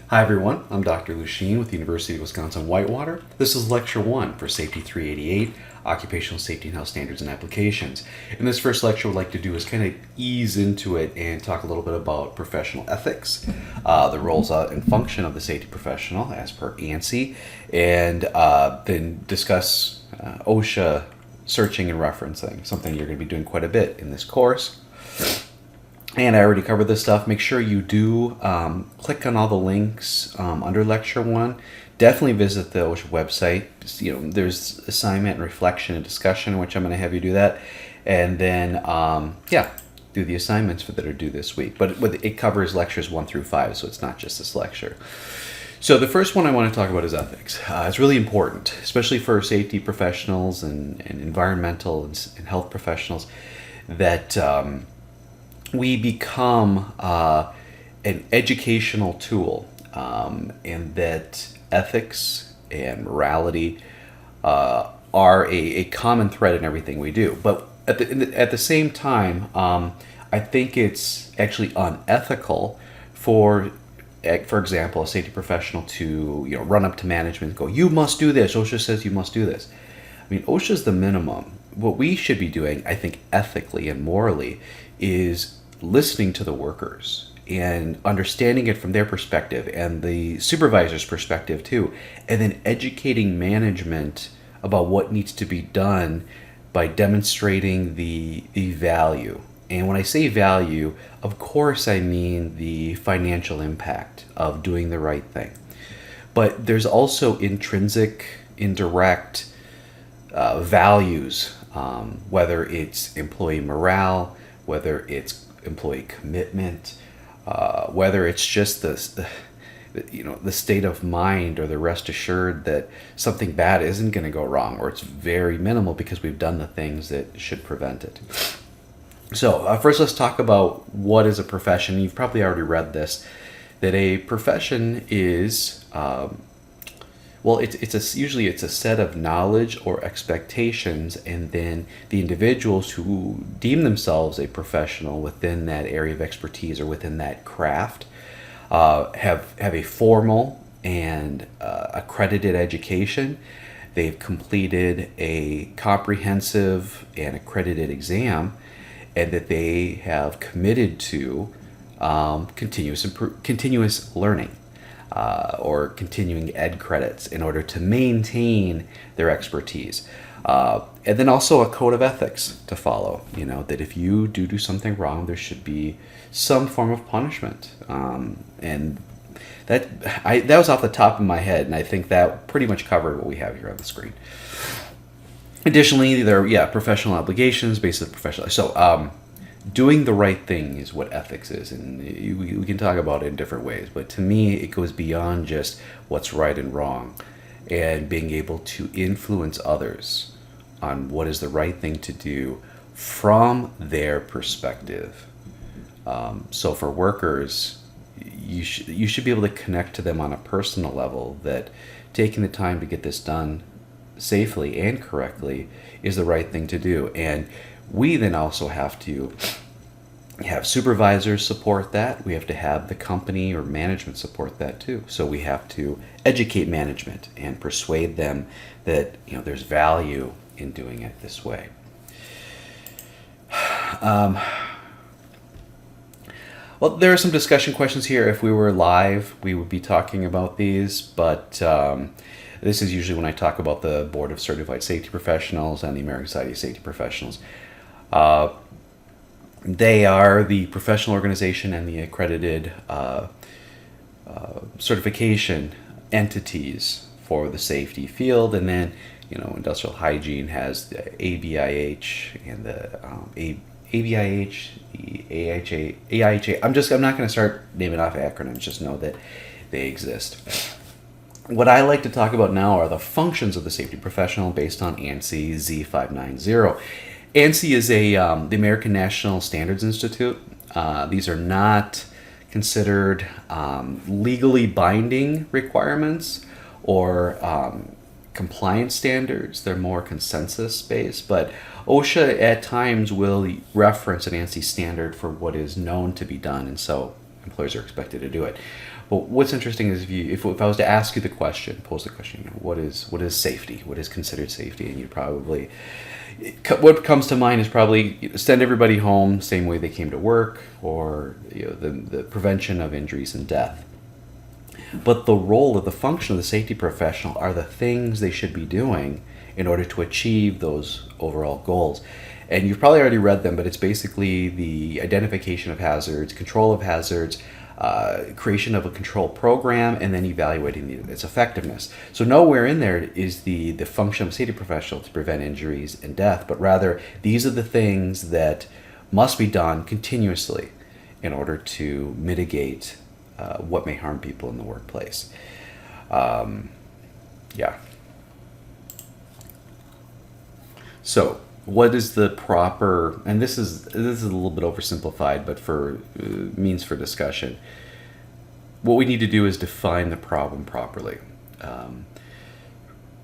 Hi everyone, I'm Dr. Lucien with the University of Wisconsin-Whitewater. This is Lecture 1 for Safety 388, Occupational Safety and Health Standards and Applications. In this first lecture, what I'd like to do is kind of ease into it and talk a little bit about professional ethics, the roles and function of the safety professional as per ANSI, and then discuss OSHA searching and referencing, something you're going to be doing quite a bit in this course. And I already covered this stuff. Make sure you do click on all the links under Lecture 1. Definitely visit the OSHA website. There's assignment, reflection, and discussion, which I'm going to have you do that. And then, do the assignments that are due this week. But it covers lectures 1 through 5, so it's not just this lecture. So the first one I want to talk about is ethics. It's really important, especially for safety professionals and environmental and health professionals, that we become an educational tool, and that ethics and morality are a common thread in everything we do. But at the same time, I think it's actually unethical for example, a safety professional to run up to management and go, "You must do this. OSHA says you must do this." I mean, OSHA is the minimum. What we should be doing, I think, ethically and morally, is listening to the workers and understanding it from their perspective and the supervisor's perspective too, and then educating management about what needs to be done by demonstrating the value. And when I say value, of course I mean the financial impact of doing the right thing. But there's also intrinsic, indirect values, whether it's employee morale, whether it's employee commitment, whether it's just the state of mind or the rest assured that something bad isn't going to go wrong, or it's very minimal because we've done the things that should prevent it. So first let's talk about what is a profession. You've probably already read this, that a profession is usually it's a set of knowledge or expectations, and then the individuals who deem themselves a professional within that area of expertise or within that craft have a formal and accredited education. They've completed a comprehensive and accredited exam, and that they have committed to continuous learning. Or continuing ed credits in order to maintain their expertise. And then also a code of ethics to follow, that if you do something wrong, there should be some form of punishment. And that was off the top of my head, and I think that pretty much covered what we have here on the screen. Additionally, there are professional obligations, basically professional. So doing the right thing is what ethics is, and we can talk about it in different ways, but to me it goes beyond just what's right and wrong, and being able to influence others on what is the right thing to do from their perspective. So for workers, you should be able to connect to them on a personal level, that taking the time to get this done safely and correctly is the right thing to do. And we then also have to have supervisors support that. We have to have the company or management support that too. So we have to educate management and persuade them that there's value in doing it this way. Well, there are some discussion questions here. If we were live, we would be talking about these, but this is usually when I talk about the Board of Certified Safety Professionals and the American Society of Safety Professionals. They are the professional organization and the accredited certification entities for the safety field. And then, industrial hygiene has the ABIH and the ABIH, the AIHA. I'm not going to start naming off acronyms, just know that they exist. What I like to talk about now are the functions of the safety professional based on ANSI Z590. ANSI is the American National Standards Institute. These are not considered legally binding requirements or compliance standards. They're more consensus-based, but OSHA at times will reference an ANSI standard for what is known to be done, and so employers are expected to do it. But what's interesting is if I was to ask you the question, pose the question, what is safety? What is considered safety? And you probably, what comes to mind is probably send everybody home same way they came to work, or the prevention of injuries and death. But the role of the function of the safety professional are the things they should be doing in order to achieve those overall goals. And you've probably already read them, but it's basically the identification of hazards, control of hazards, creation of a control program, and then evaluating its effectiveness. So nowhere in there is the function of a safety professional to prevent injuries and death, but rather these are the things that must be done continuously in order to mitigate what may harm people in the workplace. Yeah. So what is the proper, and this is a little bit oversimplified, but for means for discussion, what we need to do is define the problem properly.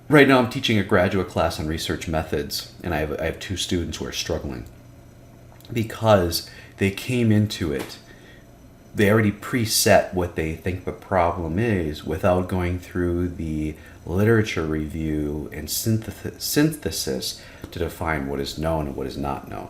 Right now I'm teaching a graduate class on research methods, and I have 2 students who are struggling because they came into it, they already preset what they think the problem is without going through the literature review and synthesis to define what is known and what is not known.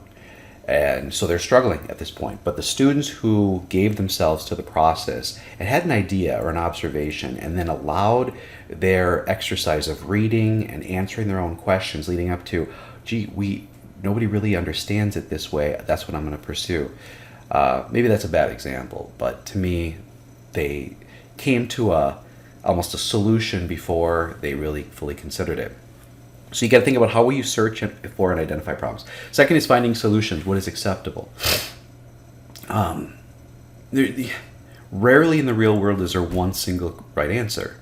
And so they're struggling at this point. But the students who gave themselves to the process and had an idea or an observation and then allowed their exercise of reading and answering their own questions leading up to, nobody really understands it this way, that's what I'm going to pursue. Maybe that's a bad example, but to me, they came to almost a solution before they really fully considered it. So you got to think about how will you search for and identify problems. Second is finding solutions. What is acceptable? Rarely in the real world is there one single right answer.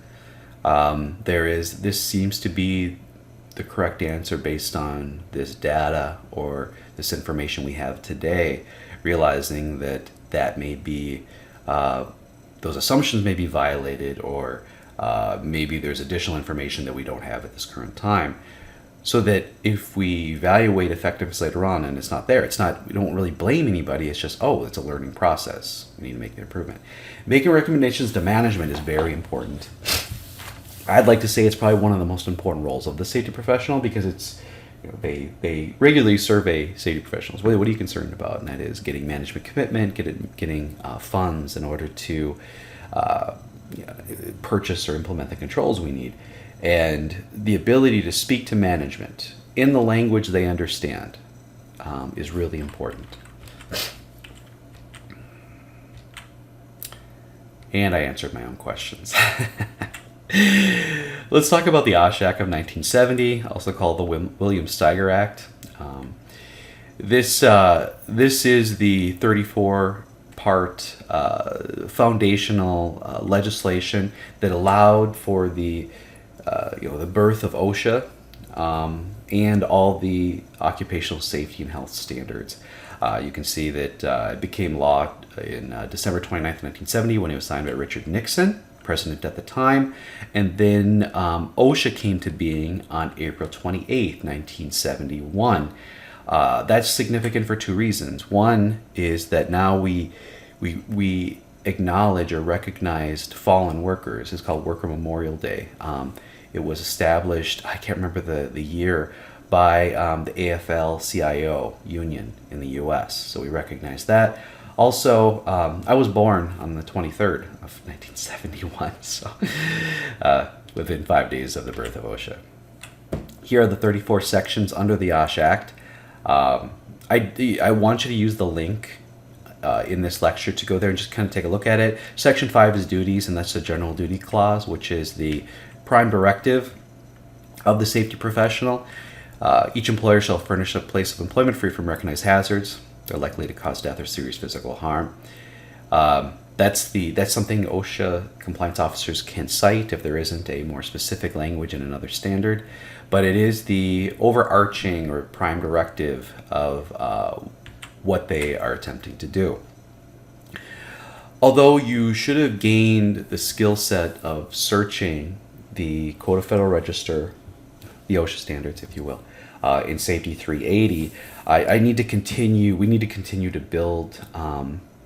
This seems to be the correct answer based on this data or this information we have today, realizing that may be, those assumptions may be violated, or maybe there's additional information that we don't have at this current time. So that if we evaluate effectiveness later on and it's not there, we don't really blame anybody, it's just, it's a learning process. We need to make the improvement. Making recommendations to management is very important. I'd like to say it's probably one of the most important roles of the safety professional, because it's, they regularly survey safety professionals. What are you concerned about? And that is getting management commitment, getting funds in order to purchase or implement the controls we need. And the ability to speak to management in the language they understand is really important. And I answered my own questions. Let's talk about the OSHA Act of 1970, also called the William Steiger Act. This is the 34-part foundational legislation that allowed for the birth of OSHA and all the occupational safety and health standards. You can see that it became law in December 29th, 1970, when it was signed by Richard Nixon, president at the time, and then OSHA came to being on April 28th, 1971. That's significant for 2 reasons. One is that now we acknowledge or recognize fallen workers. It's called Worker Memorial Day. It was established, I can't remember the year, by the AFL-CIO union in the U.S. So we recognize that. Also, I was born on the 23rd of 1971, so within 5 days of the birth of OSHA. Here are the 34 sections under the OSHA Act. I want you to use the link in this lecture to go there and just kind of take a look at it. Section 5 is duties, and that's the general duty clause, which is the prime directive of the safety professional. Each employer shall furnish a place of employment free from recognized hazards that are likely to cause death or serious physical harm. That's something OSHA compliance officers can cite if there isn't a more specific language in another standard. But it is the overarching or prime directive of what they are attempting to do. Although you should have gained the skill set of searching the Code of Federal Register, the OSHA standards, if you will, in Safety 380, we need to continue to build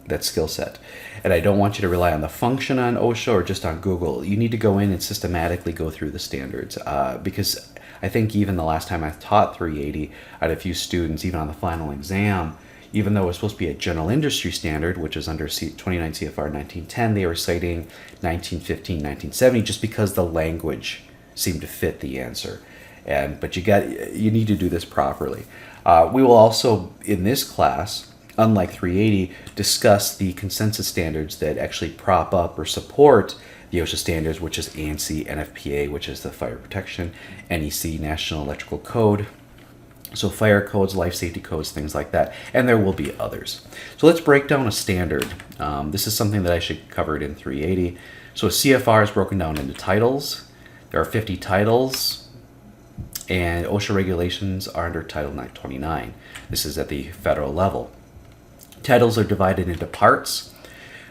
that skill set. And I don't want you to rely on the function on OSHA or just on Google. You need to go in and systematically go through the standards, because I think even the last time I taught 380, I had a few students, even on the final exam, even though it was supposed to be a general industry standard, which is under 29 CFR 1910, they were citing 1915, 1970, just because the language seemed to fit the answer. But you need to do this properly. We will also, in this class, unlike 380, discuss the consensus standards that actually prop up or support the OSHA standards, which is ANSI, NFPA, which is the fire protection, NEC, National Electrical Code. So fire codes, life safety codes, things like that. And there will be others. So let's break down a standard. This is something that I should cover it in 380. So a CFR is broken down into titles. There are 50 titles, and OSHA regulations are under Title 929. This is at the federal level. Titles are divided into parts.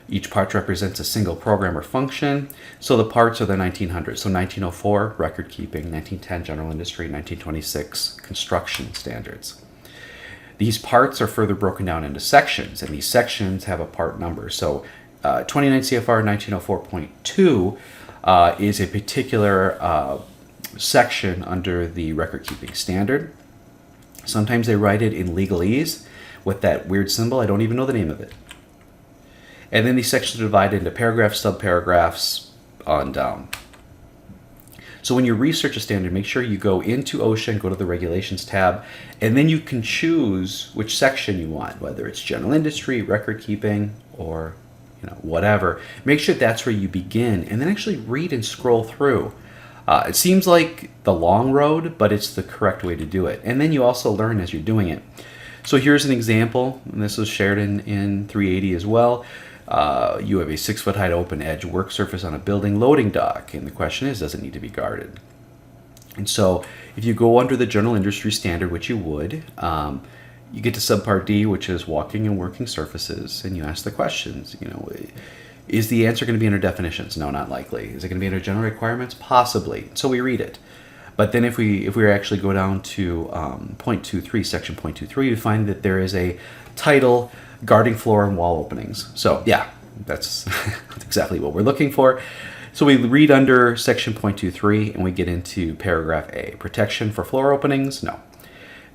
Each part represents a single program or function. So the parts are the 1900s. So 1904, record keeping, 1910, general industry, 1926, construction standards. These parts are further broken down into sections, and these sections have a part number. So 29 CFR 1904.2 is a particular section under the record keeping standard. Sometimes they write it in legalese with that weird symbol. I don't even know the name of it. And then these sections are divided into paragraphs, subparagraphs, on down. So when you research a standard, make sure you go into OSHA and go to the regulations tab, and then you can choose which section you want, whether it's general industry, record keeping, or whatever. Make sure that's where you begin, and then actually read and scroll through. It seems like the long road, but it's the correct way to do it. And then you also learn as you're doing it. So here's an example, and this was shared in 380 as well. You have a 6-foot high open edge work surface on a building loading dock, and the question is, does it need to be guarded? And so if you go under the general industry standard, which you would, you get to subpart D, which is walking and working surfaces, and you ask the questions. Is the answer going to be under definitions? No, not likely. Is it going to be under general requirements? Possibly. So we read it. But then if we actually go down to .23, section .23, we find that there is a title, guarding floor and wall openings. So yeah, that's exactly what we're looking for. So we read under section .23 and we get into paragraph A. Protection for floor openings? No.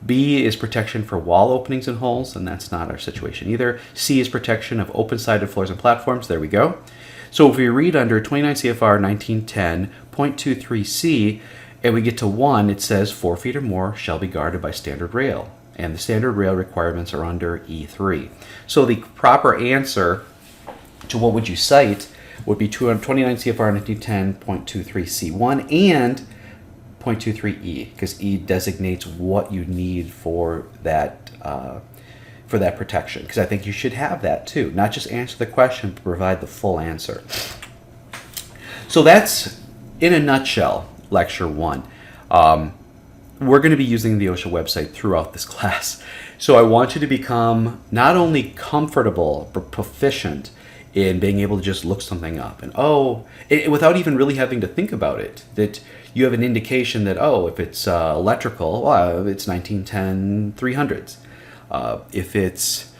B is protection for wall openings and holes, and that's not our situation either. C is protection of open-sided floors and platforms. There we go. So if we read under 29 CFR 1910.23C and we get to 1, it says 4 feet or more shall be guarded by standard rail. And the standard rail requirements are under E3. So the proper answer to what would you cite would be 29 CFR 1910.23C1 and .23E, because E designates what you need for that protection. Because I think you should have that too, not just answer the question, but provide the full answer. So that's, in a nutshell, lecture 1. We're going to be using the OSHA website throughout this class. So I want you to become not only comfortable, but proficient in being able to just look something up. And without even really having to think about it, that you have an indication that, if it's electrical, well, it's 1910 300s. If it's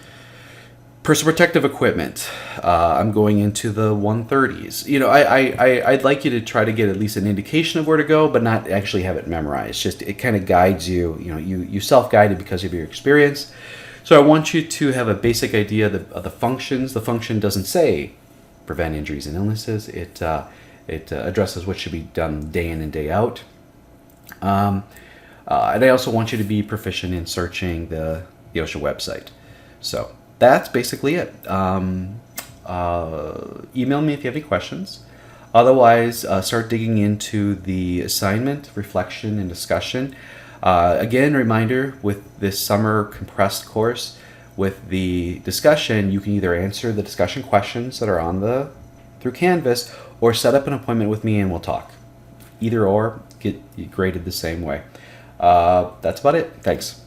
personal protective equipment, I'm going into the 130s. I'd like you to try to get at least an indication of where to go, but not actually have it memorized. Just it kind of guides you. You self-guided because of your experience. So I want you to have a basic idea of the functions. The function doesn't say prevent injuries and illnesses. It addresses what should be done day in and day out. And I also want you to be proficient in searching the OSHA website. So that's basically it. Email me if you have any questions. Otherwise, start digging into the assignment, reflection, and discussion. Again, reminder, with this summer compressed course, with the discussion, you can either answer the discussion questions that are through Canvas, or set up an appointment with me and we'll talk. Either or, get graded the same way. That's about it. Thanks.